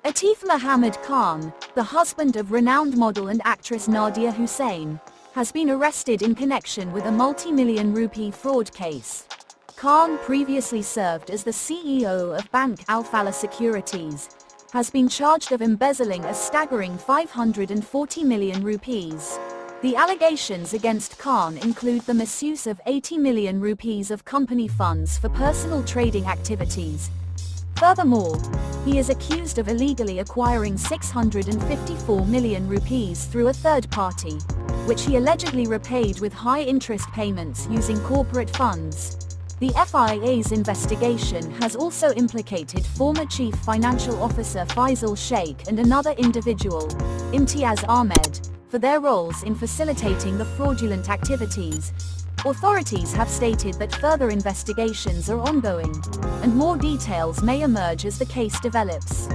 Atif Mohammed Khan, the husband of renowned model and actress Nadiya Hussain, has been arrested in connection with a multi-million rupee fraud case. Khan previously served as the CEO of Bank Al-Falah Securities, has been charged of embezzling a staggering 540 million rupees. The allegations against Khan include the misuse of 80 million rupees of company funds for personal trading activities. Furthermore, he is accused of illegally acquiring 654 million rupees through a third party, which he allegedly repaid with high-interest payments using corporate funds. The FIA's investigation has also implicated former Chief Financial Officer Faisal Sheikh and another individual, Imtiaz Ahmed, for their roles in facilitating the fraudulent activities. Authorities have stated that further investigations are ongoing, and more details may emerge as the case develops.